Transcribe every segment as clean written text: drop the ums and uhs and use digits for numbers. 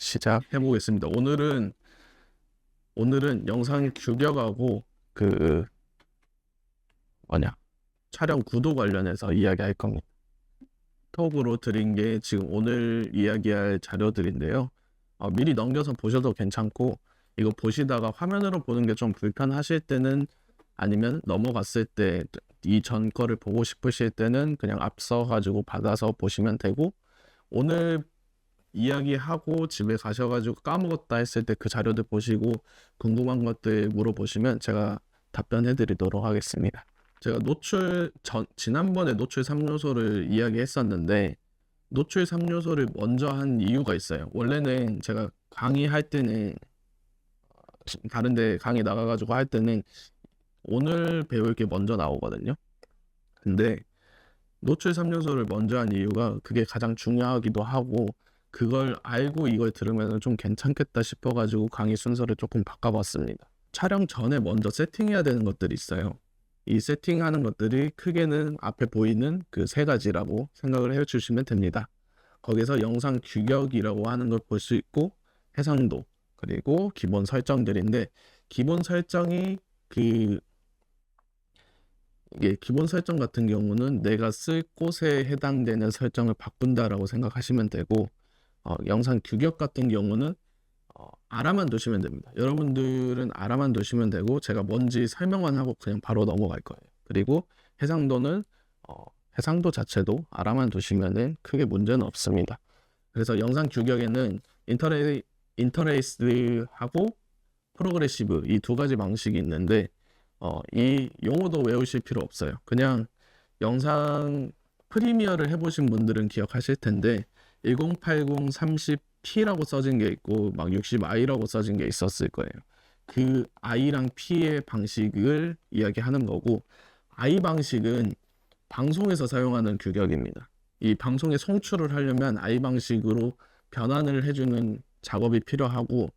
시작해 보겠습니다. 오늘은 영상 규격하고 그 뭐냐 촬영 구도 관련해서 이야기할 겁니다. 톡으로 드린 게 지금 오늘 이야기할 자료들인데요. 미리 넘겨서 보셔도 괜찮고, 이거 보시다가 화면으로 보는 게 좀 불편하실 때는, 아니면 넘어갔을 때 이 전 거를 보고 싶으실 때는 그냥 앞서 가지고 받아서 보시면 되고, 오늘 이야기하고 집에 가셔가지고 까먹었다 했을 때 그 자료들 보시고 궁금한 것들 물어보시면 제가 답변해 드리도록 하겠습니다. 제가 지난번에 노출 3요소를 이야기했었는데, 노출 3요소를 먼저 한 이유가 있어요. 원래는 제가 강의할 때는, 다른데 강의 나가가지고 할 때는 오늘 배울 게 먼저 나오거든요. 근데 노출 3요소를 먼저 한 이유가 그게 가장 중요하기도 하고, 그걸 알고 이걸 들으면 좀 괜찮겠다 싶어가지고 강의 순서를 조금 바꿔봤습니다. 촬영 전에 먼저 세팅해야 되는 것들이 있어요. 이 세팅하는 것들이 크게는 앞에 보이는 그 세 가지라고 생각을 해주시면 됩니다. 거기서 영상 규격이라고 하는 걸 볼 수 있고, 해상도, 그리고 기본 설정들인데, 기본 설정이 이게 기본 설정 같은 경우는 내가 쓸 곳에 해당되는 설정을 바꾼다라고 생각하시면 되고, 영상 규격 같은 경우는 알아만 두시면 됩니다. 여러분들은 알아만 두시면 되고, 제가 뭔지 설명만 하고 그냥 바로 넘어갈 거예요. 그리고 해상도는 해상도 자체도 알아만 두시면은 크게 문제는 없습니다. 그래서 영상 규격에는 인터레이스하고 프로그레시브, 이 두 가지 방식이 있는데, 이 용어도 외우실 필요 없어요. 그냥 영상 프리미어를 해보신 분들은 기억하실 텐데, 1080 30p라고 써진 게 있고 막 60i라고 써진 게 있었을 거예요. 그 i랑 p의 방식을 이야기하는 거고, i 방식은 방송에서 사용하는 규격입니다. 이 방송에 송출을 하려면 i 방식으로 변환을 해주는 작업이 필요하고,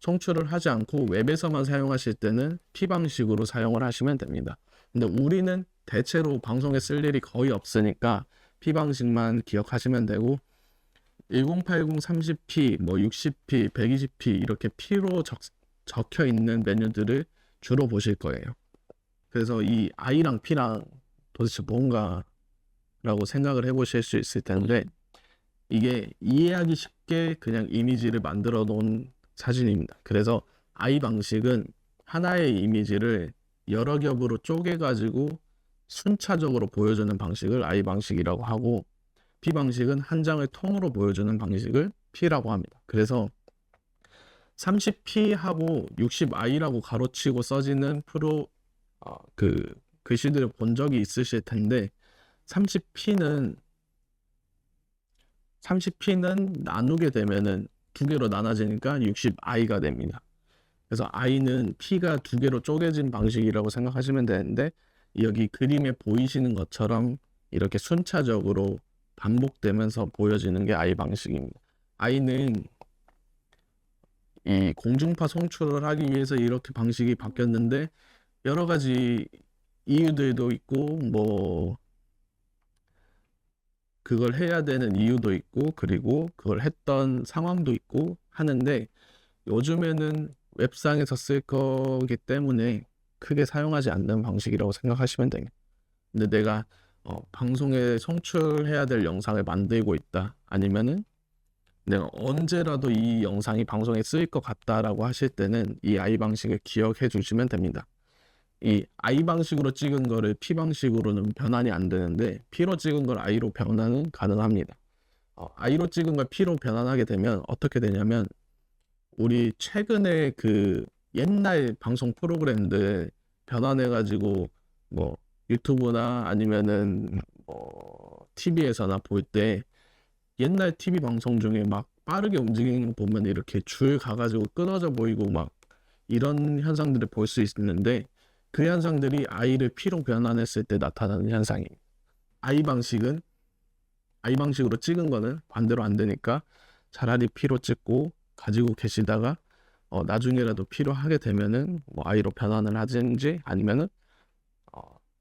송출을 하지 않고 웹에서만 사용하실 때는 p 방식으로 사용을 하시면 됩니다. 근데 우리는 대체로 방송에 쓸 일이 거의 없으니까 p 방식만 기억하시면 되고, 1080 30p, 뭐 60p, 120p 이렇게 p로 적혀 있는 메뉴들을 주로 보실 거예요. 그래서 이 i랑 p랑 도대체 뭔가라고 생각을 해보실 수 있을 텐데, 이게 이해하기 쉽게 그냥 이미지를 만들어 놓은 사진입니다. 그래서 i 방식은 하나의 이미지를 여러 겹으로 쪼개 가지고 순차적으로 보여주는 방식을 i 방식이라고 하고, p 방식은 한 장을 통으로 보여주는 방식을 p라고 합니다. 그래서 30p하고 60i라고 가로치고 써지는 글씨들을 본 적이 있으실 텐데, 30p는 나누게 되면은 두 개로 나눠지니까 60i가 됩니다. 그래서 i는 p가 두 개로 쪼개진 방식이라고 생각하시면 되는데, 여기 그림에 보이시는 것처럼 이렇게 순차적으로 반복되면서 보여지는 게 i 방식입니다. i는 이 공중파 송출을 하기 위해서 이렇게 방식이 바뀌었는데, 여러 가지 이유들도 있고, 뭐 그걸 해야 되는 이유도 있고, 그리고 그걸 했던 상황도 있고 하는데, 요즘에는 웹상에서 쓸 거기 때문에 크게 사용하지 않는 방식이라고 생각하시면 됩니다. 근데 내가 방송에 송출해야 될 영상을 만들고 있다, 아니면은 내가 언제라도 이 영상이 방송에 쓰일 것 같다라고 하실 때는 이 i 방식을 기억해 주시면 됩니다. 이 i 방식으로 찍은 거를 p 방식으로는 변환이 안 되는데, p로 찍은 걸 i로 변환은 가능합니다. i로 찍은 걸 p로 변환하게 되면 어떻게 되냐면, 우리 최근에 그 옛날 방송 프로그램들 변환해가지고 뭐 유튜브나 아니면은 뭐 TV에서나 볼 때, 옛날 TV 방송 중에 막 빠르게 움직이는 거 보면 이렇게 줄 가가지고 끊어져 보이고 막 이런 현상들을 볼 수 있는데, 그 현상들이 i를 p로 변환했을 때 나타나는 현상입니다. i 방식으로 찍은 거는 반대로 안 되니까 차라리 p로 찍고 가지고 계시다가 나중에라도 필요하게 되면은 뭐 i로 변환을 하든지, 아니면은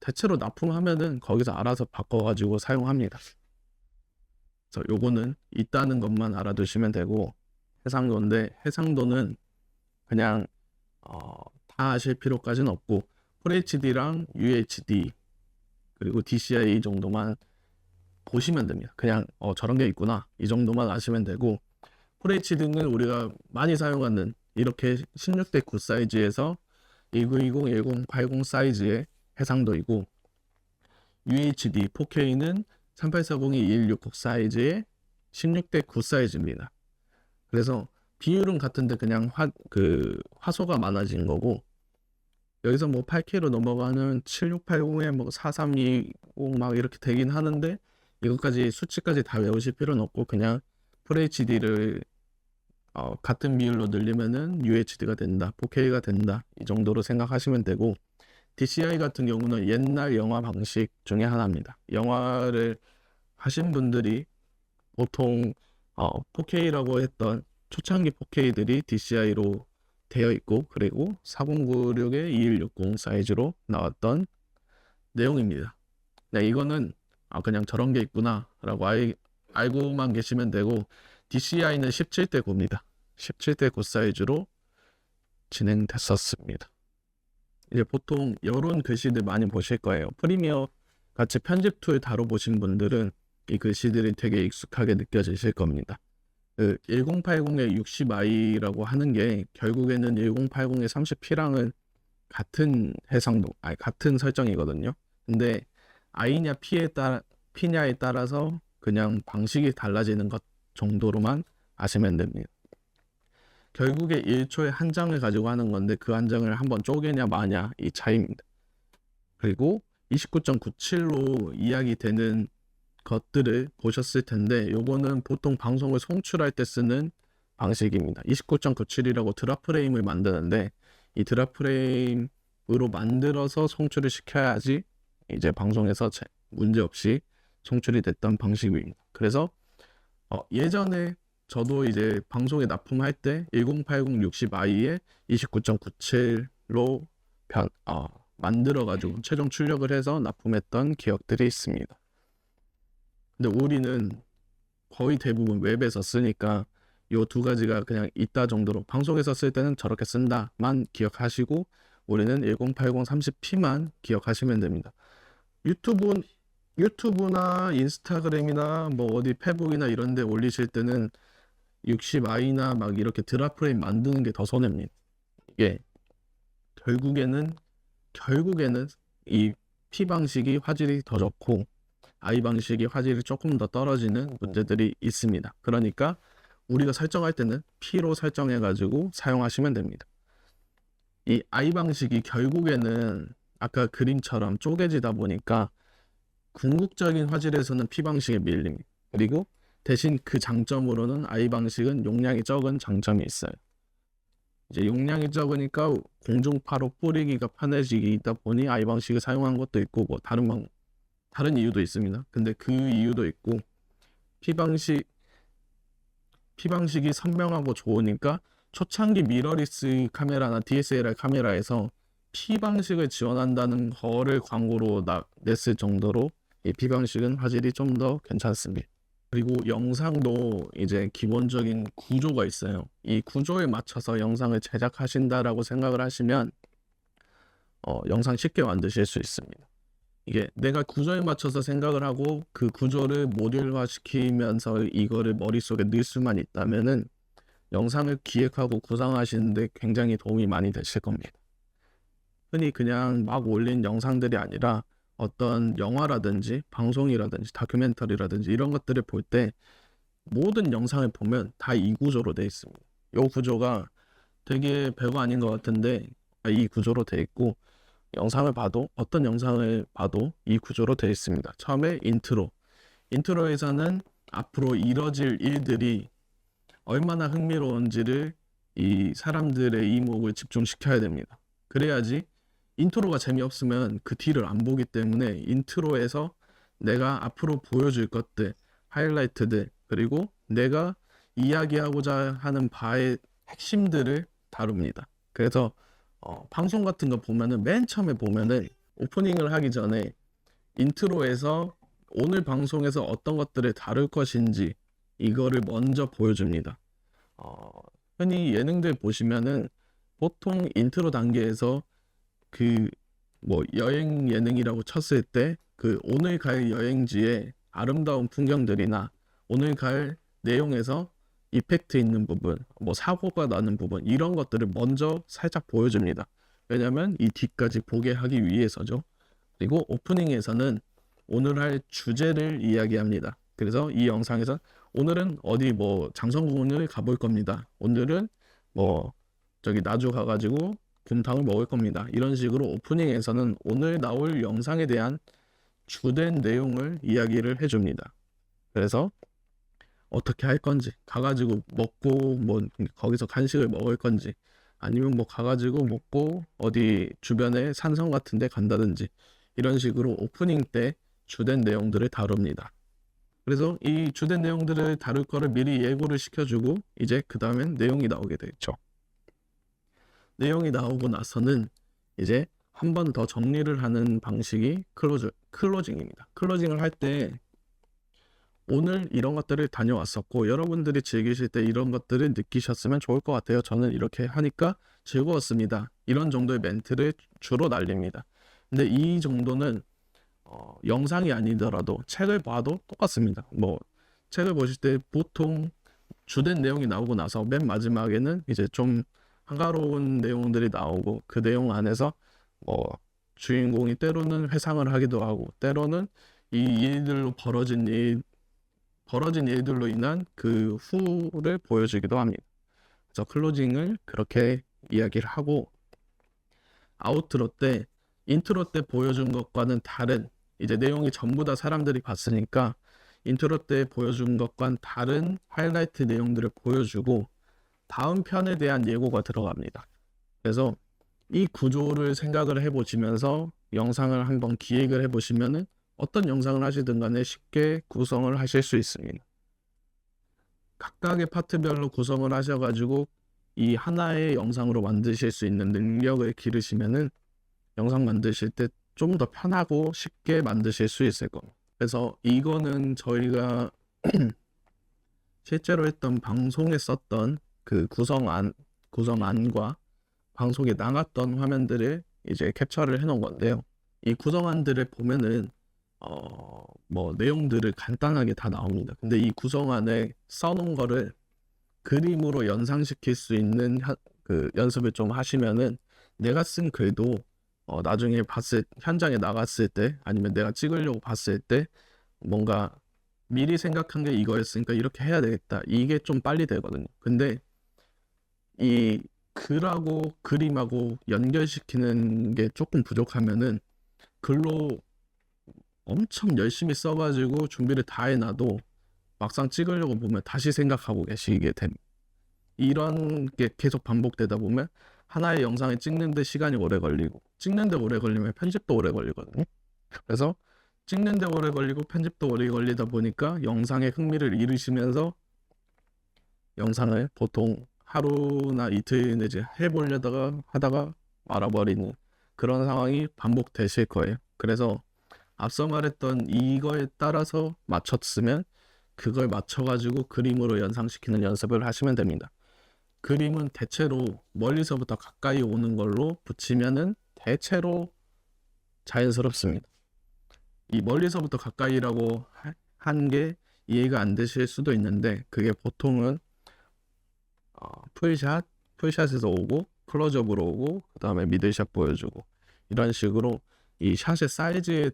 대체로 납품하면은 거기서 알아서 바꿔가지고 사용합니다. 그래서 요거는 있다는 것만 알아두시면 되고, 해상도인데 해상도는 그냥 다 아실 필요까지는 없고 FHD랑 UHD 그리고 DCI 정도만 보시면 됩니다. 그냥 저런 게 있구나 이 정도만 아시면 되고 FHD는 우리가 많이 사용하는 이렇게 16대 9 사이즈에서 1920, 1080 사이즈의 해상도이고 UHD 4K는 3840, 2160 사이즈의 16대 9 사이즈입니다. 그래서 비율은 같은데 그냥 화소가 많아진 거고 여기서 뭐 8K로 넘어가는 7680에 뭐 4320 막 이렇게 되긴 하는데 이것까지 수치까지 다 외우실 필요는 없고 그냥 FHD를 같은 비율로 늘리면은 UHD가 된다, 4K가 된다 이 정도로 생각하시면 되고 DCI 같은 경우는 옛날 영화 방식 중에 하나입니다. 영화를 하신 분들이 보통 4K라고 했던 초창기 4K들이 DCI로 되어 있고 그리고 4096에 2160 사이즈로 나왔던 내용입니다. 네, 이거는 그냥 저런 게 있구나 라고 알고만 계시면 되고 DCI는 17대 9입니다. 17대 9 사이즈로 진행됐었습니다. 이제 보통 이런 글씨들 많이 보실 거예요. 프리미어 같이 편집 툴 다뤄보신 분들은 이 글씨들이 되게 익숙하게 느껴지실 겁니다. 1080의 60i라고 하는 게 결국에는 1080의 30p랑은 같은 해상도, 같은 설정이거든요. 근데 i냐 p냐에 따라서 그냥 방식이 달라지는 것 정도로만 아시면 됩니다. 결국에 1초에 한 장을 가지고 하는 건데 그 한 장을 한번 쪼개냐 마냐 이 차이입니다. 그리고 29.97로 이야기되는 것들을 보셨을 텐데 요거는 보통 방송을 송출할 때 쓰는 방식입니다. 29.97이라고 드랍프레임을 만드는데 이 드랍프레임으로 만들어서 송출을 시켜야지 이제 방송에서 문제없이 송출이 됐던 방식입니다. 그래서 예전에 저도 이제 방송에 납품할 때 1080 60i에 29.97로 만들어가지고 최종 출력을 해서 납품했던 기억들이 있습니다. 근데 우리는 거의 대부분 웹에서 쓰니까 요 두 가지가 그냥 있다 정도로 방송에서 쓸 때는 저렇게 쓴다만 기억하시고 우리는 1080 30p만 기억하시면 됩니다. 유튜브나 인스타그램이나 뭐 어디 페북이나 이런 데 올리실 때는 60i나 막 이렇게 드랍프레임 만드는 게 더 손해입니다. 이게 결국에는 이 P 방식이 화질이 더 좋고 I 방식이 화질이 조금 더 떨어지는 문제들이 있습니다. 그러니까 우리가 설정할 때는 P로 설정해 가지고 사용하시면 됩니다. 이 I 방식이 결국에는 아까 그림처럼 쪼개지다 보니까 궁극적인 화질에서는 P 방식에 밀립니다. 그리고 대신 그 장점으로는 I 방식은 용량이 적은 장점이 있어요. 이제 용량이 적으니까 공중파로 뿌리기가 편해지다 보니 I 방식을 사용한 것도 있고 뭐 다른 이유도 있습니다. 근데 그 이유도 있고 P 방식이 선명하고 좋으니까 초창기 미러리스 카메라나 DSLR 카메라에서 P 방식을 지원한다는 거를 광고로 냈을 정도로 이 P 방식은 화질이 좀 더 괜찮습니다. 그리고 영상도 이제 기본적인 구조가 있어요. 이 구조에 맞춰서 영상을 제작하신다라고 생각을 하시면 영상 쉽게 만드실 수 있습니다. 이게 내가 구조에 맞춰서 생각을 하고 그 구조를 모듈화 시키면서 이거를 머릿속에 넣을 수만 있다면은 영상을 기획하고 구상하시는데 굉장히 도움이 많이 되실 겁니다. 흔히 그냥 막 올린 영상들이 아니라 어떤 영화라든지 방송이라든지 다큐멘터리라든지 이런 것들을 볼 때 모든 영상을 보면 다 이 구조로 되어 있습니다. 이 구조가 되게 별거 아닌 것 같은데 이 구조로 되어 있고 영상을 봐도 어떤 영상을 봐도 이 구조로 되어 있습니다. 처음에 인트로에서는 앞으로 이뤄질 일들이 얼마나 흥미로운지를 이 사람들의 이목을 집중시켜야 됩니다. 그래야지 인트로가 재미없으면 그 뒤를 안 보기 때문에 인트로에서 내가 앞으로 보여줄 것들, 하이라이트들, 그리고 내가 이야기하고자 하는 바의 핵심들을 다룹니다. 그래서 방송 같은 거 보면은 맨 처음에 보면은 오프닝을 하기 전에 인트로에서 오늘 방송에서 어떤 것들을 다룰 것인지 이거를 먼저 보여줍니다. 어, 흔히 예능들 보시면은 보통 인트로 단계에서 그 뭐 여행 예능이라고 쳤을 때 그 오늘 갈 여행지의 아름다운 풍경들이나 오늘 갈 내용에서 이펙트 있는 부분, 뭐 사고가 나는 부분 이런 것들을 먼저 살짝 보여줍니다. 왜냐면 이 뒤까지 보게 하기 위해서죠. 그리고 오프닝에서는 오늘 할 주제를 이야기합니다. 그래서 이 영상에서 오늘은 어디 뭐 장성군을 가볼 겁니다. 오늘은 뭐 저기 나주 가가지고 곰탕을 먹을 겁니다. 이런 식으로 오프닝에서는 오늘 나올 영상에 대한 주된 내용을 이야기를 해줍니다. 그래서 어떻게 할 건지, 가가지고 먹고 뭐 거기서 간식을 먹을 건지, 아니면 뭐 가가지고 먹고 어디 주변에 산성 같은 데 간다든지 이런 식으로 오프닝 때 주된 내용들을 다룹니다. 그래서 이 주된 내용들을 다룰 거를 미리 예고를 시켜주고 이제 그 다음엔 내용이 나오게 되죠. 내용이 나오고 나서는 이제 한 번 더 정리를 하는 방식이 클로징입니다. 클로징을 할 때 오늘 이런 것들을 다녀왔었고 여러분들이 즐기실 때 이런 것들을 느끼셨으면 좋을 것 같아요. 저는 이렇게 하니까 즐거웠습니다. 이런 정도의 멘트를 주로 날립니다. 근데 이 정도는 영상이 아니더라도 책을 봐도 똑같습니다. 뭐 책을 보실 때 보통 주된 내용이 나오고 나서 맨 마지막에는 이제 좀 한가로운 내용들이 나오고 그 내용 안에서 뭐 주인공이 때로는 회상을 하기도 하고 때로는 이 일들로 벌어진 일들로 인한 그 후를 보여주기도 합니다. 그래서 클로징을 그렇게 이야기를 하고 아우트로 때 인트로 때 보여준 것과는 다른 이제 내용이 전부 다 사람들이 봤으니까 인트로 때 보여준 것과는 다른 하이라이트 내용들을 보여주고 다음 편에 대한 예고가 들어갑니다. 그래서 이 구조를 생각을 해보시면서 영상을 한번 기획을 해보시면은 어떤 영상을 하시든 간에 쉽게 구성을 하실 수 있습니다. 각각의 파트별로 구성을 하셔가지고 이 하나의 영상으로 만드실 수 있는 능력을 기르시면은 영상 만드실 때 좀 더 편하고 쉽게 만드실 수 있을 겁니다. 그래서 이거는 저희가 실제로 했던 방송에 썼던 그 구성안과 방송에 나갔던 화면들을 이제 캡처를 해놓은 건데요. 이 구성안들을 보면은 뭐 내용들을 간단하게 다 나옵니다. 근데 이 구성안에 써놓은 거를 그림으로 연상시킬 수 있는 그 연습을 좀 하시면은 내가 쓴 글도 나중에 현장에 나갔을 때 아니면 내가 찍으려고 봤을 때 뭔가 미리 생각한 게 이거였으니까 이렇게 해야 되겠다. 이게 좀 빨리 되거든요. 근데 이 글하고 그림하고 연결시키는 게 조금 부족하면은 글로 엄청 열심히 써가지고 준비를 다 해놔도 막상 찍으려고 보면 다시 생각하고 계시게 됩니다. 이런 게 계속 반복되다 보면 하나의 영상을 찍는데 시간이 오래 걸리고 찍는데 오래 걸리면 편집도 오래 걸리거든요. 그래서 찍는데 오래 걸리고 편집도 오래 걸리다 보니까 영상의 흥미를 잃으시면서 영상을 보통 하루나 이틀 내지 해보려다가 하다가 말아버리는 그런 상황이 반복되실 거예요. 그래서 앞서 말했던 이거에 따라서 맞췄으면 그걸 맞춰가지고 그림으로 연상시키는 연습을 하시면 됩니다. 그림은 대체로 멀리서부터 가까이 오는 걸로 붙이면은 대체로 자연스럽습니다. 이 멀리서부터 가까이라고 한 게 이해가 안 되실 수도 있는데 그게 보통은 풀샷에서 오고 클로즈업으로 오고 그 다음에 미들샷 보여주고 이런 식으로 이 샷의 사이즈의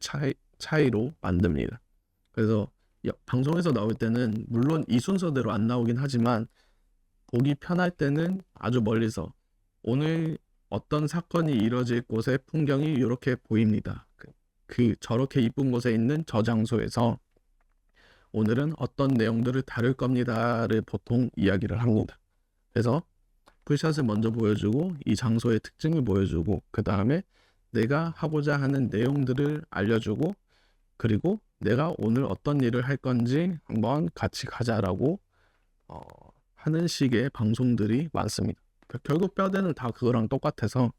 차이로 만듭니다. 그래서 방송에서 나올 때는 물론 이 순서대로 안 나오긴 하지만 보기 편할 때는 아주 멀리서 오늘 어떤 사건이 이뤄질 곳의 풍경이 이렇게 보입니다. 저렇게 이쁜 곳에 있는 저 장소에서 오늘은 어떤 내용들을 다룰 겁니다를 보통 이야기를 합니다. 그래서 풀샷을 먼저 보여주고 이 장소의 특징을 보여주고 그 다음에 내가 하고자 하는 내용들을 알려주고 그리고 내가 오늘 어떤 일을 할 건지 한번 같이 가자라고 하는 식의 방송들이 많습니다. 결국 뼈대는 다 그거랑 똑같아서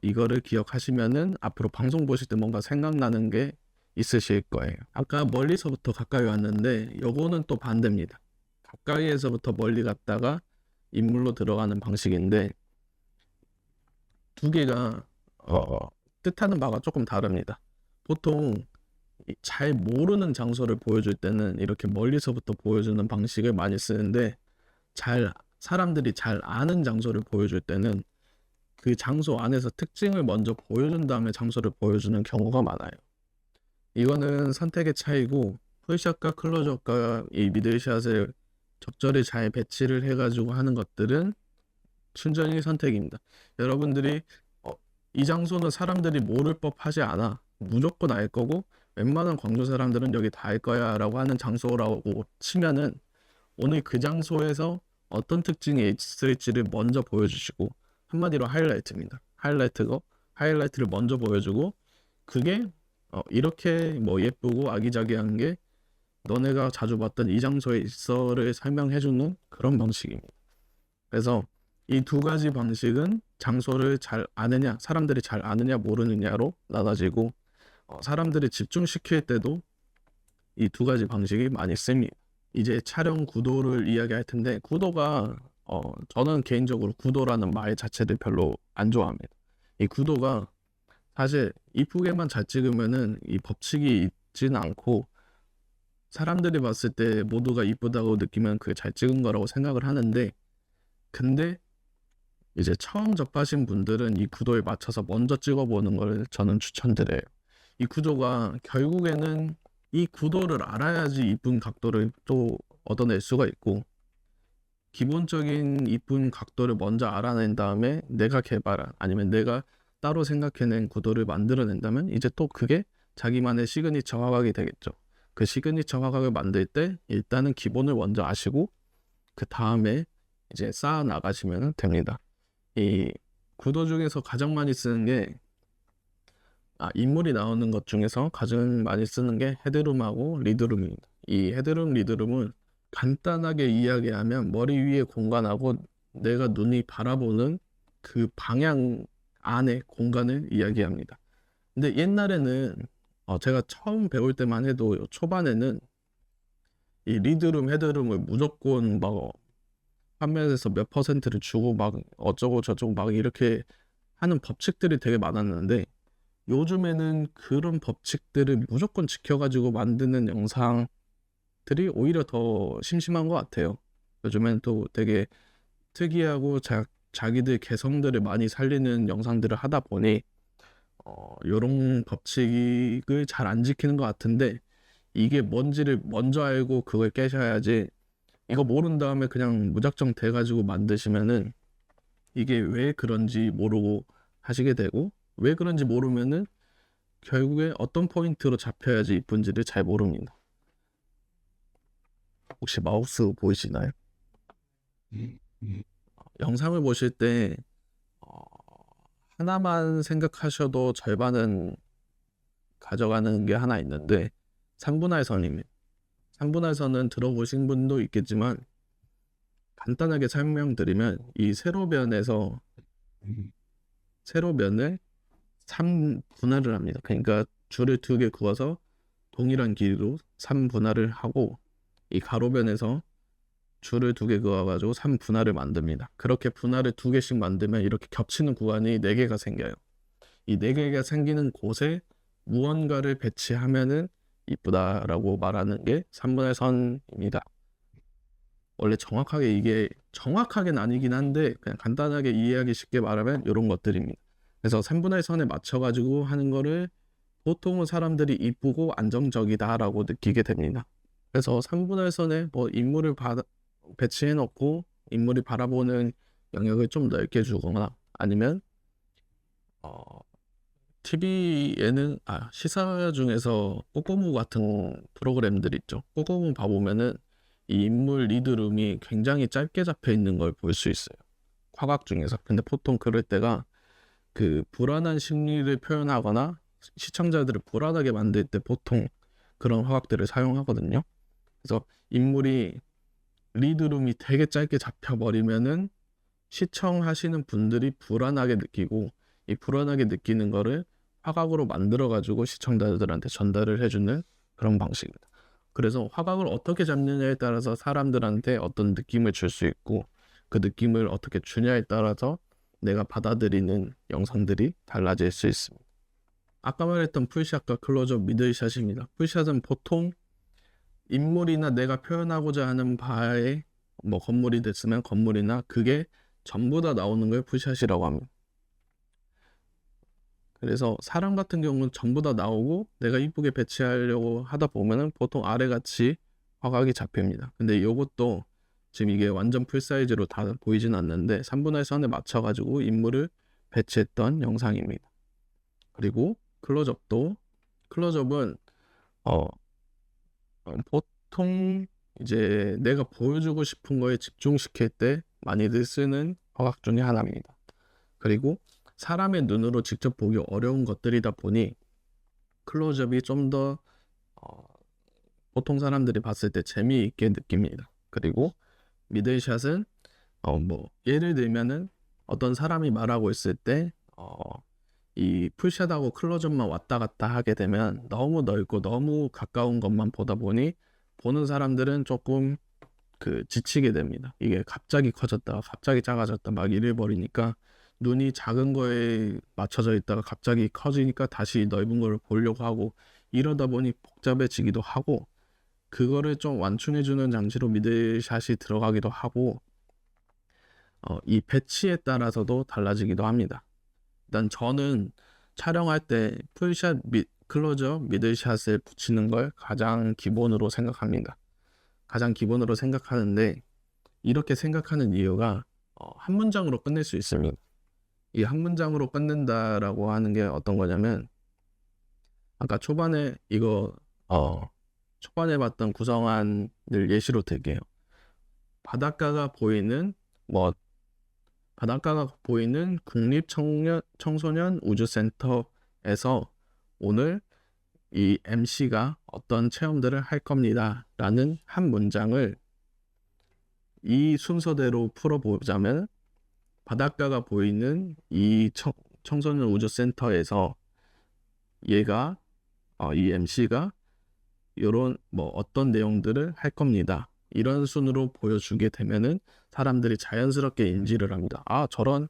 이거를 기억하시면은 앞으로 방송 보실 때 뭔가 생각나는 게 있으실 거예요. 아까 멀리서부터 가까이 왔는데 요거는 또 반대입니다. 가까이에서부터 멀리 갔다가 인물로 들어가는 방식인데 두 개가 뜻하는 바가 조금 다릅니다. 보통 잘 모르는 장소를 보여줄 때는 이렇게 멀리서부터 보여주는 방식을 많이 쓰는데 사람들이 잘 아는 장소를 보여줄 때는 그 장소 안에서 특징을 먼저 보여준 다음에 장소를 보여주는 경우가 많아요. 이거는 선택의 차이고 풀샷과 클로즈업과 이 미들샷을 적절히 잘 배치를 해가지고 하는 것들은 순전히 선택입니다. 여러분들이 이 장소는 사람들이 모를 법하지 않아, 무조건 알 거고 웬만한 광주 사람들은 여기 다 알 거야 라고 하는 장소라고 치면은 오늘 그 장소에서 어떤 특징이 있을지를 먼저 보여주시고, 한마디로 하이라이트입니다. 하이라이트를 먼저 보여주고, 그게 이렇게 뭐 예쁘고 아기자기한 게 너네가 자주 봤던 이 장소에 있어를 설명해주는 그런 방식입니다. 그래서 이 두 가지 방식은 장소를 잘 아느냐, 사람들이 잘 아느냐 모르느냐로 나눠지고, 사람들이 집중시킬 때도 이 두 가지 방식이 많이 씁니다. 이제 촬영 구도를 이야기할 텐데, 구도가 저는 개인적으로 구도라는 말 자체를 별로 안 좋아합니다. 이 구도가 사실 이쁘게만 잘 찍으면은 이 법칙이 있지는 않고, 사람들이 봤을 때 모두가 이쁘다고 느끼면 그게 잘 찍은 거라고 생각을 하는데, 근데 이제 처음 접하신 분들은 이 구도에 맞춰서 먼저 찍어보는 걸 저는 추천드려요. 이 구도가 결국에는 이 구도를 알아야지 이쁜 각도를 또 얻어낼 수가 있고, 기본적인 이쁜 각도를 먼저 알아낸 다음에 내가 개발한, 아니면 내가 따로 생각해낸 구도를 만들어낸다면 이제 또 그게 자기만의 시그니처 화각이 되겠죠. 그 시그니처 화각을 만들 때 일단은 기본을 먼저 아시고 그 다음에 이제 쌓아 나가시면 됩니다. 이 구도 중에서 가장 많이 쓰는 게 인물이 나오는 것 중에서 가장 많이 쓰는 게 헤드룸하고 리드룸입니다. 이 헤드룸, 리드룸은 간단하게 이야기하면 머리 위에 공간하고 내가 눈이 바라보는 그 방향 안의 공간을 이야기합니다. 근데 옛날에는 제가 처음 배울 때만 해도 초반에는 이 리드룸, 헤드룸을 무조건 막 화면에서 몇 퍼센트를 주고 막 어쩌고 저쩌고 막 이렇게 하는 법칙들이 되게 많았는데, 요즘에는 그런 법칙들을 무조건 지켜가지고 만드는 영상들이 오히려 더 심심한 것 같아요. 요즘엔 또 되게 특이하고 자기들 개성들을 많이 살리는 영상들을 하다 보니 요런 법칙을 잘 안 지키는 것 같은데, 이게 뭔지를 먼저 알고 그걸 깨셔야지, 이거 모른 다음에 그냥 무작정 돼가지고 만드시면은 이게 왜 그런지 모르고 하시게 되고, 왜 그런지 모르면은 결국에 어떤 포인트로 잡혀야지 이쁜지를 잘 모릅니다. 혹시 마우스 보이시나요? 영상을 보실 때 하나만 생각하셔도 절반은 가져가는 게 하나 있는데, 상분할선입니다. 상분할선은 들어보신 분도 있겠지만 간단하게 설명드리면, 이 세로변에서 세로변을 3분할을 합니다. 그러니까 줄을 2개 그어서 동일한 길이로 3분할을 하고, 이 가로변에서 줄을 2개 그어가지고 3분할을 만듭니다. 그렇게 분할을 2개씩 만들면 이렇게 겹치는 구간이 4개가 생겨요. 이 4개가 생기는 곳에 무언가를 배치하면은 이쁘다라고 말하는 게 3분할 선입니다. 원래 이게 정확하게는 아니긴 한데 그냥 간단하게 이해하기 쉽게 말하면 이런 것들입니다. 그래서 3분할 선에 맞춰가지고 하는 거를 보통은 사람들이 이쁘고 안정적이다라고 느끼게 됩니다. 그래서 3분할 선에 뭐 인물을 배치해 놓고 인물이 바라보는 영역을 좀 넓게 주거나, 아니면 TV에는 시사 중에서 꼬꼬무 같은 프로그램들 있죠. 꼬꼬무 봐보면은 이 인물 리드룸이 굉장히 짧게 잡혀 있는 걸 볼 수 있어요, 화각 중에서. 근데 보통 그럴 때가 그 불안한 심리를 표현하거나 시청자들을 불안하게 만들 때 보통 그런 화각들을 사용하거든요. 그래서 인물이 리드룸이 되게 짧게 잡혀버리면은 시청하시는 분들이 불안하게 느끼고, 이 불안하게 느끼는 거를 화각으로 만들어 가지고 시청자들한테 전달을 해주는 그런 방식입니다. 그래서 화각을 어떻게 잡느냐에 따라서 사람들한테 어떤 느낌을 줄 수 있고, 그 느낌을 어떻게 주냐에 따라서 내가 받아들이는 영상들이 달라질 수 있습니다. 아까 말했던 풀샷과 클로즈업, 미들샷입니다. 풀샷은 보통 인물이나 내가 표현하고자 하는 바에 뭐 건물이 됐으면 건물이나 그게 전부 다 나오는 걸 풀샷이라고 합니다. 그래서 사람 같은 경우는 전부 다 나오고 내가 이쁘게 배치하려고 하다 보면은 보통 아래같이 화각이 잡힙니다. 근데 이것도 지금 이게 완전 풀 사이즈로 다 보이진 않는데 3분의 선에 맞춰가지고 인물을 배치했던 영상입니다. 그리고 클로즈업은 보통 이제 내가 보여주고 싶은 거에 집중시킬 때 많이들 쓰는 화각 중에 하나입니다. 그리고 사람의 눈으로 직접 보기 어려운 것들이다 보니 클로즈업이 좀 더 보통 사람들이 봤을 때 재미있게 느낍니다. 그리고 미들샷은 뭐 예를 들면은 어떤 사람이 말하고 있을 때 이 풀샷하고 클로즈업만 왔다 갔다 하게 되면 너무 넓고 너무 가까운 것만 보다 보니 보는 사람들은 조금 지치게 됩니다. 이게 갑자기 커졌다가 갑자기 작아졌다 막 이래 버리니까 눈이 작은 거에 맞춰져 있다가 갑자기 커지니까 다시 넓은 걸 보려고 하고, 이러다 보니 복잡해지기도 하고, 그거를 좀 완충해주는 장치로 미들샷이 들어가기도 하고, 이 배치에 따라서도 달라지기도 합니다. 일단 저는 촬영할 때 풀샷, 클로즈업, 미들샷을 붙이는 걸 가장 기본으로 생각합니다. 가장 기본으로 생각하는데, 이렇게 생각하는 이유가 한 문장으로 끝낼 수 있습니다. 이 한 문장으로 끝낸다라고 하는 게 어떤 거냐면, 아까 초반에 초반에 봤던 구성안을 예시로 들게요. 바닷가가 보이는 국립청소년 우주센터에서 오늘 이 MC가 어떤 체험들을 할 겁니다 라는 한 문장을 이 순서대로 풀어보자면, 바닷가가 보이는 이 청소년 우주센터에서 얘가 이 MC가 이런 어떤 내용들을 할 겁니다, 이런 순으로 보여주게 되면은 사람들이 자연스럽게 인지를 합니다. 아, 저런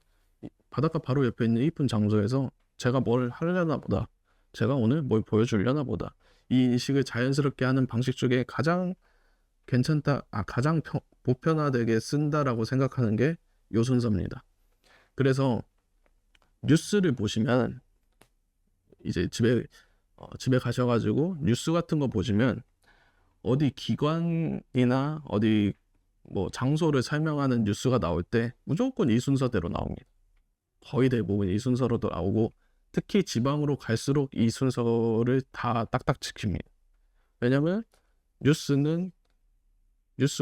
바닷가 바로 옆에 있는 이쁜 장소에서 제가 뭘 하려나 보다, 제가 오늘 뭘 보여주려나 보다. 이 인식을 자연스럽게 하는 방식 중에 가장 가장 보편화되게 쓴다라고 생각하는 게 요 순서입니다. 그래서 뉴스를 보시면 이제 집에 가셔가지고 뉴스 같은 거 보시면 어디 기관이나 어디 장소를 설명하는 뉴스가 나올 때 무조건 이 순서대로 나옵니다. 거의 대부분 이 순서로도 나오고, 특히 지방으로 갈수록 이 순서를 다 딱딱 지킵니다. 왜냐면 뉴스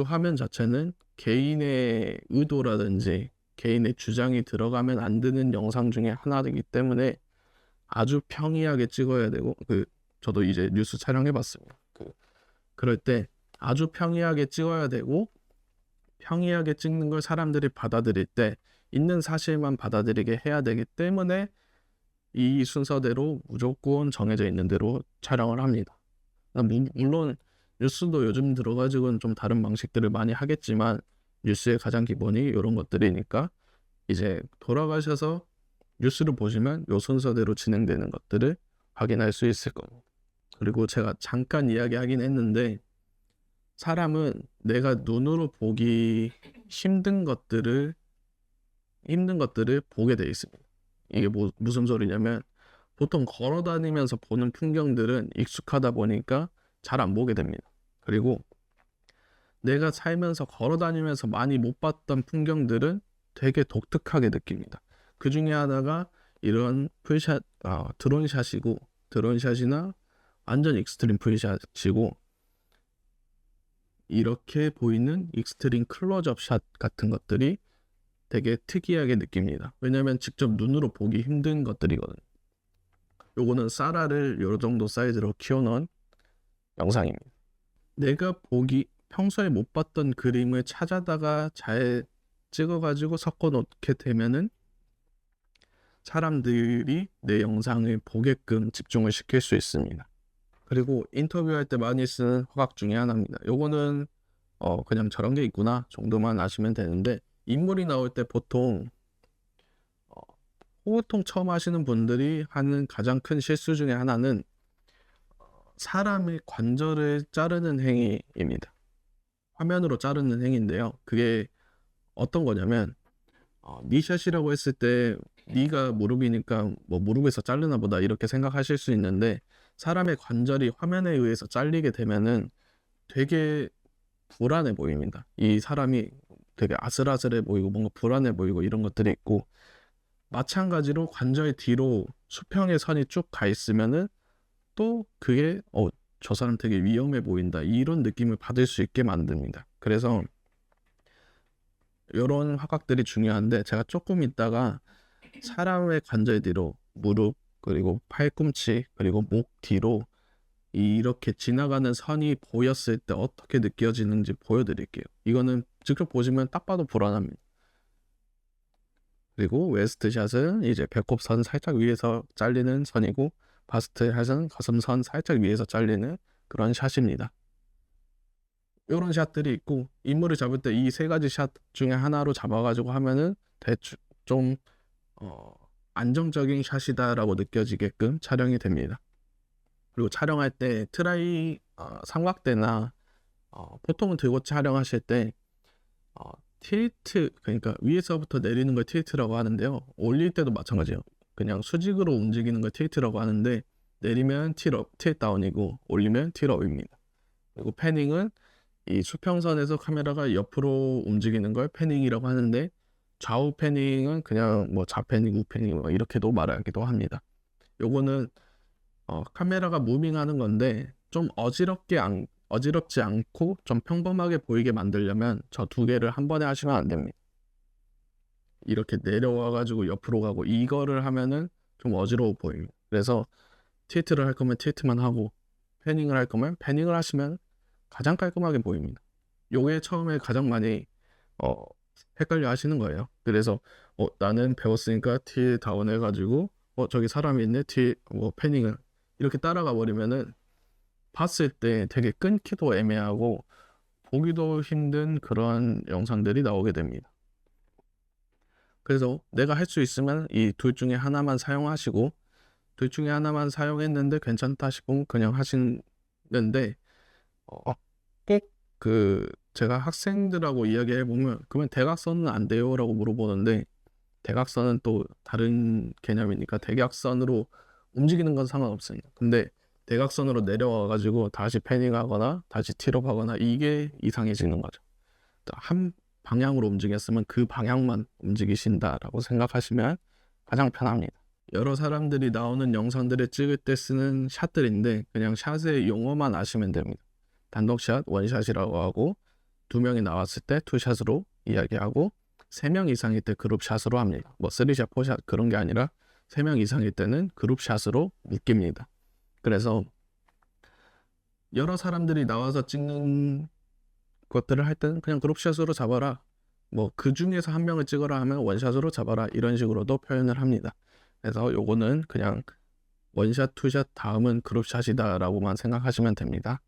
화면 자체는 개인의 의도라든지 개인의 주장이 들어가면 안 되는 영상 중에 하나이기 때문에 아주 평이하게 찍어야 되고, 저도 이제 뉴스 촬영해봤습니다. 그럴 때 아주 평이하게 찍어야 되고, 평이하게 찍는 걸 사람들이 받아들일 때 있는 사실만 받아들이게 해야 되기 때문에 이 순서대로 무조건 정해져 있는 대로 촬영을 합니다. 물론 뉴스도 요즘 들어가지고는 좀 다른 방식들을 많이 하겠지만 뉴스의 가장 기본이 이런 것들이니까 이제 돌아가셔서 뉴스를 보시면 요 순서대로 진행되는 것들을 확인할 수 있을 겁니다. 그리고 제가 잠깐 이야기하긴 했는데, 사람은 내가 눈으로 보기 힘든 것들을 보게 돼 있습니다. 이게 무슨 소리냐면, 보통 걸어 다니면서 보는 풍경들은 익숙하다 보니까 잘 안 보게 됩니다. 그리고 내가 살면서 걸어 다니면서 많이 못 봤던 풍경들은 되게 독특하게 느낍니다. 그 중에 하나가 이런 풀샷, 드론샷이나 완전 익스트림 풀샷이고, 이렇게 보이는 익스트림 클로즈업 샷 같은 것들이 되게 특이하게 느낍니다. 왜냐면 직접 눈으로 보기 힘든 것들이거든요. 요거는 사라를 요 정도 사이즈로 키워놓은 영상입니다. 내가 평소에 못 봤던 그림을 찾아다가 잘 찍어가지고 섞어 놓게 되면은 사람들이 내 영상을 보게끔 집중을 시킬 수 있습니다. 그리고 인터뷰할 때 많이 쓰는 화각 중에 하나입니다. 요거는 그냥 저런 게 있구나 정도만 아시면 되는데, 인물이 나올 때 보통 어, 호흡통 처음 하시는 분들이 하는 가장 큰 실수 중에 하나는 사람의 관절을 자르는 행위입니다. 화면으로 자르는 행위인데요. 그게 어떤 거냐면 니샷이라고 했을 때 니가 무릎이니까 뭐 무릎에서 자르나 보다 이렇게 생각하실 수 있는데, 사람의 관절이 화면에 의해서 잘리게 되면은 되게 불안해 보입니다. 이 사람이 되게 아슬아슬해 보이고 뭔가 불안해 보이고 이런 것들이 있고, 마찬가지로 관절 뒤로 수평의 선이 쭉 가 있으면은 또 그게 저 사람 되게 위험해 보인다 이런 느낌을 받을 수 있게 만듭니다. 그래서 이런 화각들이 중요한데, 제가 조금 있다가 사람의 관절 뒤로 무릎 그리고 팔꿈치 그리고 목 뒤로 이렇게 지나가는 선이 보였을 때 어떻게 느껴지는지 보여드릴게요. 이거는 직접 보시면 딱 봐도 불안합니다. 그리고 웨스트샷은 이제 배꼽선 살짝 위에서 잘리는 선이고, 바스트 샷은 가슴선 살짝 위에서 잘리는 그런 샷입니다. 이런 샷들이 있고, 인물을 잡을 때 이 세 가지 샷 중에 하나로 잡아가지고 하면은 대충 좀 안정적인 샷이다라고 느껴지게끔 촬영이 됩니다. 그리고 촬영할 때 트라이 삼각대나 보통은 들고 촬영하실 때 틸트, 그러니까 위에서부터 내리는 걸 틸트라고 하는데요. 올릴 때도 마찬가지예요. 그냥 수직으로 움직이는 걸 틸트라고 하는데, 내리면 틸업, 틸다운이고 올리면 틸업입니다. 그리고 패닝은 이 수평선에서 카메라가 옆으로 움직이는 걸 패닝이라고 하는데, 좌우 패닝은 그냥 뭐 좌패닝, 우패닝 뭐 이렇게도 말하기도 합니다. 요거는 카메라가 무빙하는 건데 좀 어지럽지 않고 좀 평범하게 보이게 만들려면 저 두 개를 한 번에 하시면 안 됩니다. 이렇게 내려와 가지고 옆으로 가고 이거를 하면은 좀 어지러워 보입니다. 그래서 틸트를 할 거면 틸트만 하고, 패닝을 할 거면 패닝을 하시면 가장 깔끔하게 보입니다. 요게 처음에 가장 많이 헷갈려 하시는 거예요. 그래서 나는 배웠으니까 틸 다운 해가지고 저기 사람이 있네, 패닝을 이렇게 따라가 버리면은 봤을 때 되게 끊기도 애매하고 보기도 힘든 그런 영상들이 나오게 됩니다. 그래서 내가 할 수 있으면 이 둘 중에 하나만 사용하시고, 둘 중에 하나만 사용했는데 괜찮다 싶으면 그냥 하시는데, 꼭 제가 학생들하고 이야기해 보면 그러면 대각선은 안 돼요 라고 물어보는데, 대각선은 또 다른 개념이니까 대각선으로 움직이는 건 상관없습니다. 근데 대각선으로 내려와 가지고 다시 패닝하거나 다시 틸업하거나 이게 이상해지는 거죠. 한 방향으로 움직였으면 그 방향만 움직이신다라고 생각하시면 가장 편합니다. 여러 사람들이 나오는 영상들을 찍을 때 쓰는 샷들인데, 그냥 샷의 용어만 아시면 됩니다. 단독샷, 원샷이라고 하고, 두 명이 나왔을 때 투샷으로 이야기하고, 3명 이상일 때 그룹샷으로 합니다. 뭐 3샷, 4샷 그런 게 아니라 3명 이상일 때는 그룹샷으로 묶입니다. 그래서 여러 사람들이 나와서 찍는 것들을 할 때는 그냥 그룹샷으로 잡아라, 뭐 그 중에서 한 명을 찍어라 하면 원샷으로 잡아라, 이런 식으로도 표현을 합니다. 그래서 요거는 그냥 원샷, 투샷 다음은 그룹샷이다 라고만 생각하시면 됩니다.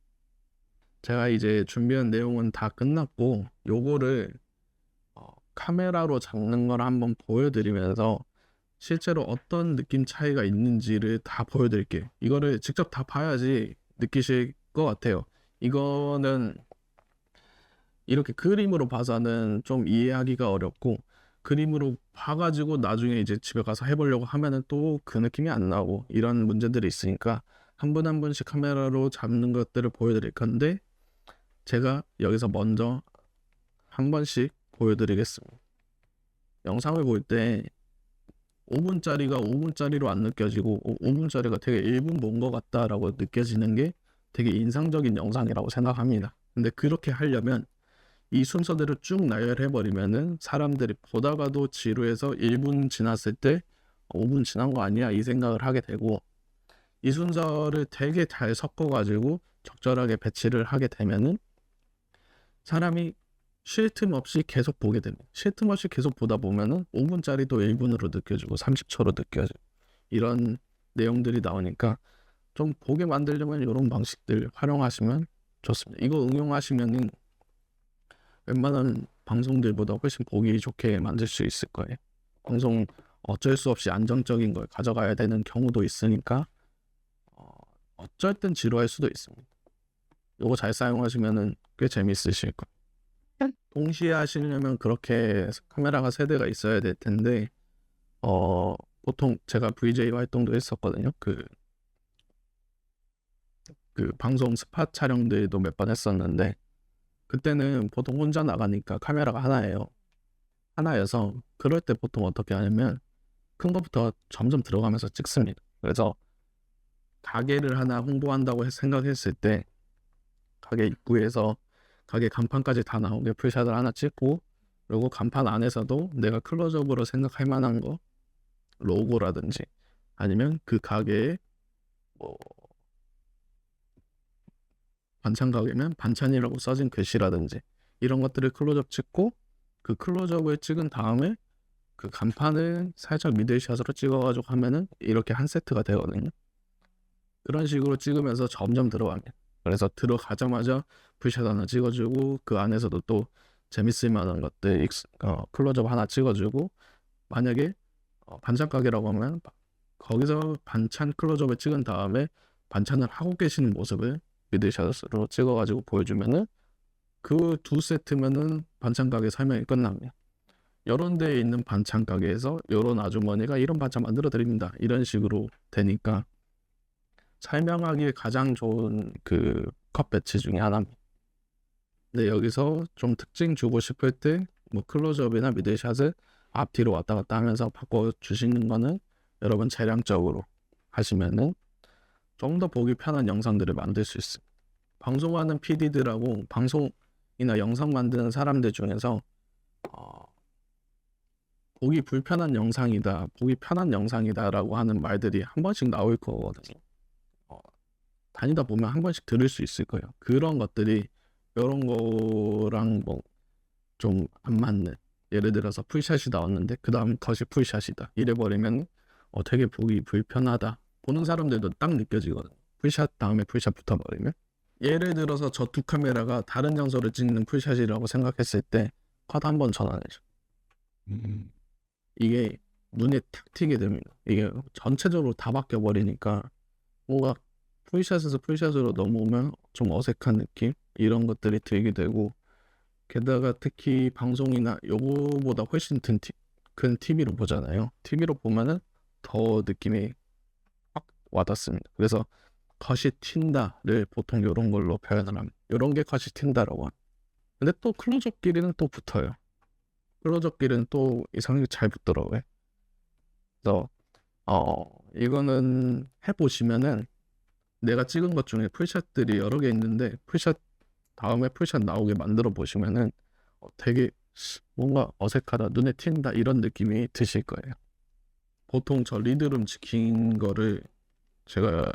제가 이제 준비한 내용은 다 끝났고, 요거를 카메라로 잡는 걸 한번 보여드리면서 실제로 어떤 느낌 차이가 있는지를 다 보여드릴게요. 이거를 직접 다 봐야지 느끼실 것 같아요. 이거는 이렇게 그림으로 봐서는 좀 이해하기가 어렵고, 그림으로 봐가지고 나중에 이제 집에 가서 해보려고 하면은 또 그 느낌이 안 나고 이런 문제들이 있으니까 한 분 한 분씩 카메라로 잡는 것들을 보여드릴 건데, 제가 여기서 먼저 한 번씩 보여드리겠습니다. 영상을 볼 때 5분짜리가 5분짜리로 안 느껴지고 5분짜리가 되게 1분 본 것 같다라고 느껴지는 게 되게 인상적인 영상이라고 생각합니다. 근데 그렇게 하려면 이 순서대로 쭉 나열해 버리면은 사람들이 보다가도 지루해서 1분 지났을 때 5분 지난 거 아니야 이 생각을 하게 되고, 이 순서를 되게 잘 섞어 가지고 적절하게 배치를 하게 되면은 사람이 쉴 틈 없이 계속 보게 됩니다. 쉴 틈 없이 계속 보다 보면은 5분짜리도 1분으로 느껴지고 30초로 느껴지고 이런 내용들이 나오니까 좀 보게 만들려면 이런 방식들 활용하시면 좋습니다. 이거 응용하시면은 웬만한 방송들보다 훨씬 보기 좋게 만들 수 있을 거예요. 방송 어쩔 수 없이 안정적인 걸 가져가야 되는 경우도 있으니까 어쩔 땐 지루할 수도 있습니다. 요거 잘 사용하시면은 꽤 재밌으실 거예요. 동시에 하시려면 그렇게 카메라가 3대가 있어야 될 텐데 보통 제가 VJ 활동도 했었거든요. 그 방송 스팟 촬영들도 몇 번 했었는데 그때는 보통 혼자 나가니까 카메라가 하나여서 그럴 때 보통 어떻게 하냐면 큰 것부터 점점 들어가면서 찍습니다. 그래서 가게를 하나 홍보한다고 생각했을 때 가게 입구에서 가게 간판까지 다 나오게 풀샷을 하나 찍고, 그리고 간판 안에서도 내가 클로즈업으로 생각할 만한 거, 로고라든지 아니면 그 가게에 뭐 반찬 가게면 반찬이라고 써진 글씨라든지 이런 것들을 클로즈업 찍고, 그 클로즈업을 찍은 다음에 그 간판을 살짝 미들샷으로 찍어가지고 하면은 이렇게 한 세트가 되거든요. 그런 식으로 찍으면서 점점 들어갑니다. 그래서 들어가자마자 풀샷 하나 찍어주고, 그 안에서도 또 재밌을 만한 것들 클로즈업 하나 찍어주고, 만약에 반찬 가게라고 하면 거기서 반찬 클로즈업을 찍은 다음에 반찬을 하고 계시는 모습을 미들샷으로 찍어가지고 보여주면은 그 2세트면은 반찬 가게 설명이 끝납니다. 이런 데에 있는 반찬 가게에서 이런 아주머니가 이런 반찬 만들어 드립니다. 이런 식으로 되니까 설명하기에 가장 좋은 그 컷 배치 중에 하나입니다. 근데 여기서 좀 특징 주고 싶을 때 뭐 클로즈업이나 미들샷을 앞뒤로 왔다 갔다 하면서 바꿔주시는 거는 여러분 재량적으로 하시면은 좀 더 보기 편한 영상들을 만들 수 있습니다. 방송하는 PD들하고 방송이나 영상 만드는 사람들 중에서 보기 불편한 영상이다, 보기 편한 영상이다라고 하는 말들이 한 번씩 나올 거거든요. 다니다 보면 한 번씩 들을 수 있을 거예요. 그런 것들이 이런 거랑 뭐 좀 안 맞는, 예를 들어서 풀샷이 나왔는데 그 다음 컷이 풀샷이다 이래버리면 되게 보기 불편하다, 보는 사람들도 딱 느껴지거든요. 풀샷 다음에 풀샷 붙어버리면. 예를 들어서 저 2카메라가 다른 장소를 찍는 풀샷이라고 생각했을 때 컷 한 번 전환해줘. 이게 눈에 탁 튀게 됩니다. 이게 전체적으로 다 바뀌어 버리니까 뭔가 풀샷에서 풀샷으로 넘어오면 좀 어색한 느낌, 이런 것들이 들게 되고, 게다가 특히 방송이나 요거보다 훨씬 큰 TV로 보잖아요. TV로 보면은 더 느낌이 확 와닿습니다. 그래서 컷이 튄다를 보통 이런 걸로 표현을 합니다. 이런 게 컷이 튄다라고 합니다. 근데 또 클로즈업끼리는 또 붙어요. 클로즈업끼리는 또 이상하게 잘 붙더라고요. 그래서 이거는 해보시면은 내가 찍은 것 중에 풀샷들이 여러 개 있는데 풀샷 다음에 풀샷 나오게 만들어 보시면은 되게 뭔가 어색하다, 눈에 튄다 이런 느낌이 드실 거예요. 보통 저 리드룸 지킨 거를 제가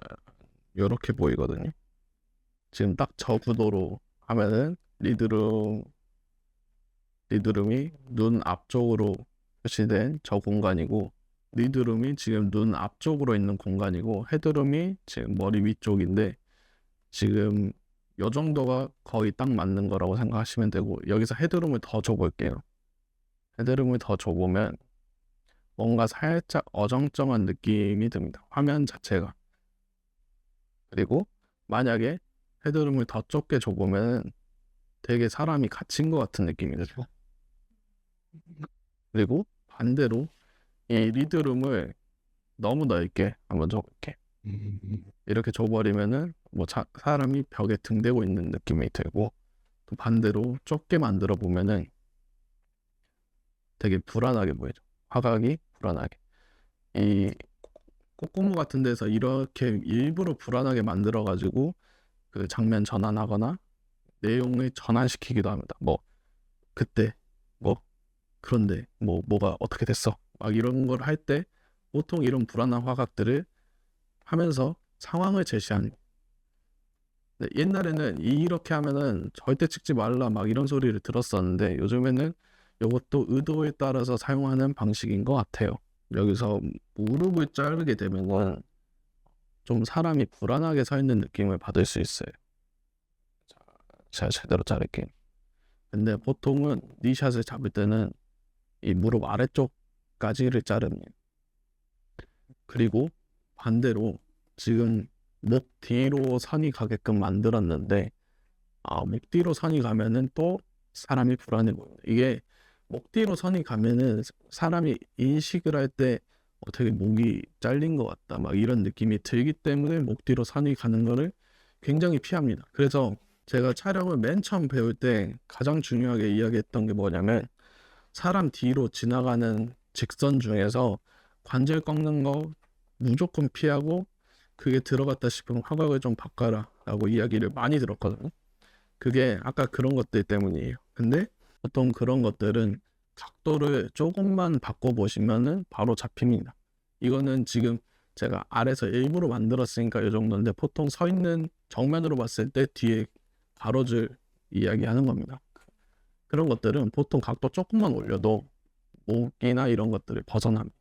이렇게 보이거든요. 지금 딱 저 구도로 하면은 리드룸이 눈 앞쪽으로 표시된 저 공간이고, 리드룸이 지금 눈 앞쪽으로 있는 공간이고, 헤드룸이 지금 머리 위쪽인데, 지금 요 정도가 거의 딱 맞는 거라고 생각하시면 되고, 여기서 헤드룸을 더 줘볼게요. 헤드룸을 더 줘보면 뭔가 살짝 어정쩡한 느낌이 듭니다, 화면 자체가. 그리고 만약에 헤드룸을 더 좁게 줘보면 되게 사람이 갇힌 것 같은 느낌이 들죠. 그리고 반대로 이 리드룸을 너무 넓게 한번 줘볼게. 이렇게 줘버리면은 뭐 사람이 벽에 등대고 있는 느낌이 들고, 또 반대로 좁게 만들어 보면은 되게 불안하게 보이죠. 화각이 불안하게. 이 꼬꼬무 같은 데서 이렇게 일부러 불안하게 만들어 가지고 그 장면 전환하거나 내용을 전환시키기도 합니다. 뭐 그때 뭐 그런데 뭐가 어떻게 됐어 막 이런 걸 할 때 보통 이런 불안한 화각들을 하면서 상황을 제시하는. 옛날에는 이렇게 하면은 절대 찍지 말라 막 이런 소리를 들었었는데, 요즘에는 이것도 의도에 따라서 사용하는 방식인 것 같아요. 여기서 무릎을 자르게 되면은 좀 사람이 불안하게 서 있는 느낌을 받을 수 있어요. 제가 제대로 자를게요. 근데 보통은 니샷을 잡을 때는 이 무릎 아래쪽까지를 자릅니다. 그리고 반대로 지금 목 뒤로 선이 가게끔 만들었는데 목 뒤로 선이 가면은 또 사람이 불안해 보입니다. 이게 목 뒤로 선이 가면은 사람이 인식을 할 때 되게 목이 잘린 것 같다 막 이런 느낌이 들기 때문에 목 뒤로 선이 가는 거를 굉장히 피합니다. 그래서 제가 촬영을 맨 처음 배울 때 가장 중요하게 이야기했던 게 뭐냐면 사람 뒤로 지나가는 직선 중에서 관절 꺾는 거 무조건 피하고 그게 들어갔다 싶으면 화각을 좀 바꿔라 라고 이야기를 많이 들었거든요. 그게 아까 그런 것들 때문이에요. 근데 보통 그런 것들은 각도를 조금만 바꿔보시면은 바로 잡힙니다. 이거는 지금 제가 아래서 일부러 만들었으니까 이 정도인데 보통 서 있는 정면으로 봤을 때 뒤에 가로줄 이야기하는 겁니다. 그런 것들은 보통 각도 조금만 올려도 목이나 이런 것들을 벗어납니다.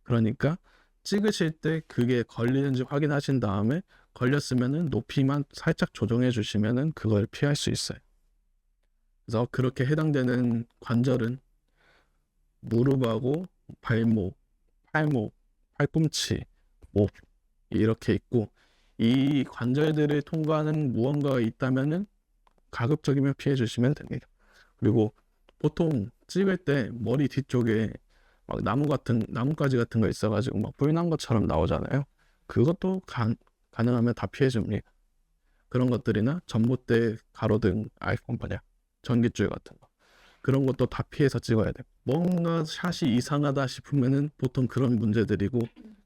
그러니까 찍으실 때 그게 걸리는지 확인하신 다음에 걸렸으면은 높이만 살짝 조정해 주시면은 그걸 피할 수 있어요. 그래서 그렇게 해당되는 관절은 무릎하고 발목, 팔목, 팔꿈치, 목 이렇게 있고 이 관절들을 통과하는 무언가가 있다면은 가급적이면 피해 주시면 됩니다. 그리고 보통 찍을 때 머리 뒤쪽에 막 나뭇가지 같은 거 있어가지고 막 불난 것처럼 나오잖아요. 그것도 가능하면 다 피해 줍니다. 그런 것들이나 전봇대 가로등, 전깃줄 같은 거 그런 것도 다 피해서 찍어야 돼요. 뭔가 샷이 이상하다 싶으면은 보통 그런 문제들이고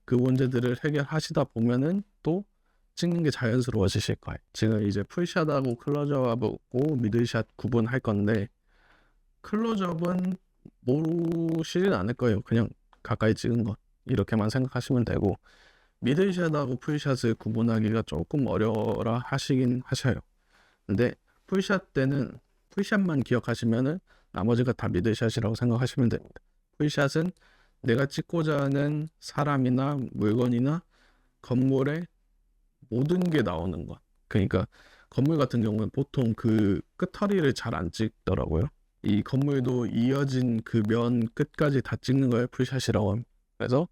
그 문제들을 해결하시다 보면은 또 찍는 게 자연스러워지실 거예요. 지금 이제 풀샷하고 클로즈업하고 미들샷 구분할 건데 클로즈업은 모르시진 않을 거예요. 그냥 가까이 찍은 것 이렇게만 생각하시면 되고 미들샷하고 풀샷을 구분하기가 조금 어려워라 하시긴 하셔요. 근데 풀샷 때는 풀샷만 기억하시면은 나머지가 다 미들샷이라고 생각하시면 됩니다. 풀샷은 내가 찍고자 하는 사람이나 물건이나 건물에 모든 게 나오는 것. 그러니까 건물 같은 경우는 보통 그 끝허리를 잘 안 찍더라고요. 이 건물도 이어진 그 면 끝까지 다 찍는 걸 풀샷이라고 합니다. 그래서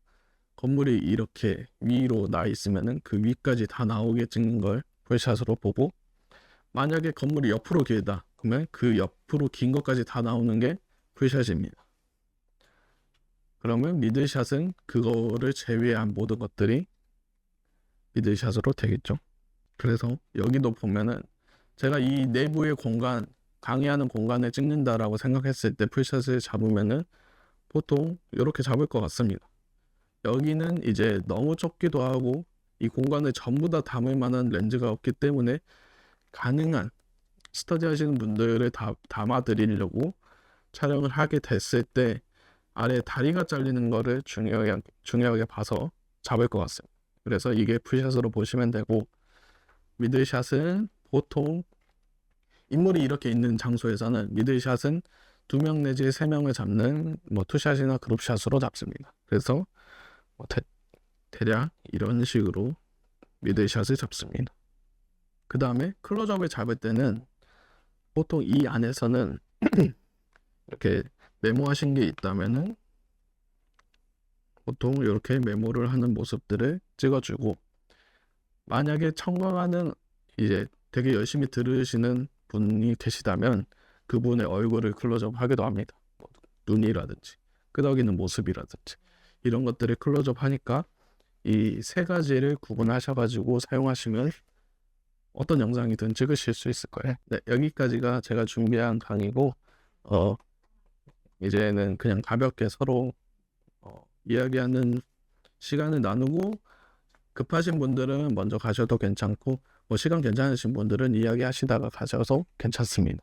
건물이 이렇게 위로 나 있으면은 그 위까지 다 나오게 찍는 걸 풀샷으로 보고 만약에 건물이 옆으로 길다 그러면 그 옆으로 긴 것까지 다 나오는 게 풀샷입니다. 그러면 미들샷은 그거를 제외한 모든 것들이 미들샷으로 되겠죠. 그래서 여기도 보면은 제가 이 내부의 공간 강의하는 공간을 찍는다라고 생각했을 때 풀샷을 잡으면은 보통 이렇게 잡을 것 같습니다. 여기는 이제 너무 좁기도 하고 이 공간을 전부 다 담을 만한 렌즈가 없기 때문에 가능한 스터디 하시는 분들을 다 담아 드리려고 촬영을 하게 됐을 때 아래 다리가 잘리는 거를 중요하게 봐서 잡을 것 같습니다. 그래서 이게 풀샷으로 보시면 되고 미들샷은 보통 인물이 이렇게 있는 장소에서는 미들샷은 2명 내지 3명을 잡는 투샷이나 그룹샷으로 잡습니다. 그래서 대략 이런 식으로 미들샷을 잡습니다. 그 다음에 클로즈업을 잡을 때는 보통 이 안에서는 이렇게 메모하신 게 있다면은 보통 이렇게 메모를 하는 모습들을 찍어주고 만약에 첨가하는 이제 되게 열심히 들으시는 분이 계시다면 그분의 얼굴을 클로즈업 하기도 합니다. 눈이라든지 끄덕이는 모습이라든지 이런 것들을 클로즈업 하니까 이 세 가지를 구분하셔가지고 사용하시면 어떤 영상이든 찍으실 수 있을 거예요. 네, 여기까지가 제가 준비한 강의고 이제는 그냥 가볍게 서로 이야기하는 시간을 나누고 급하신 분들은 먼저 가셔도 괜찮고 시간 괜찮으신 분들은 이야기하시다가 가셔도 괜찮습니다.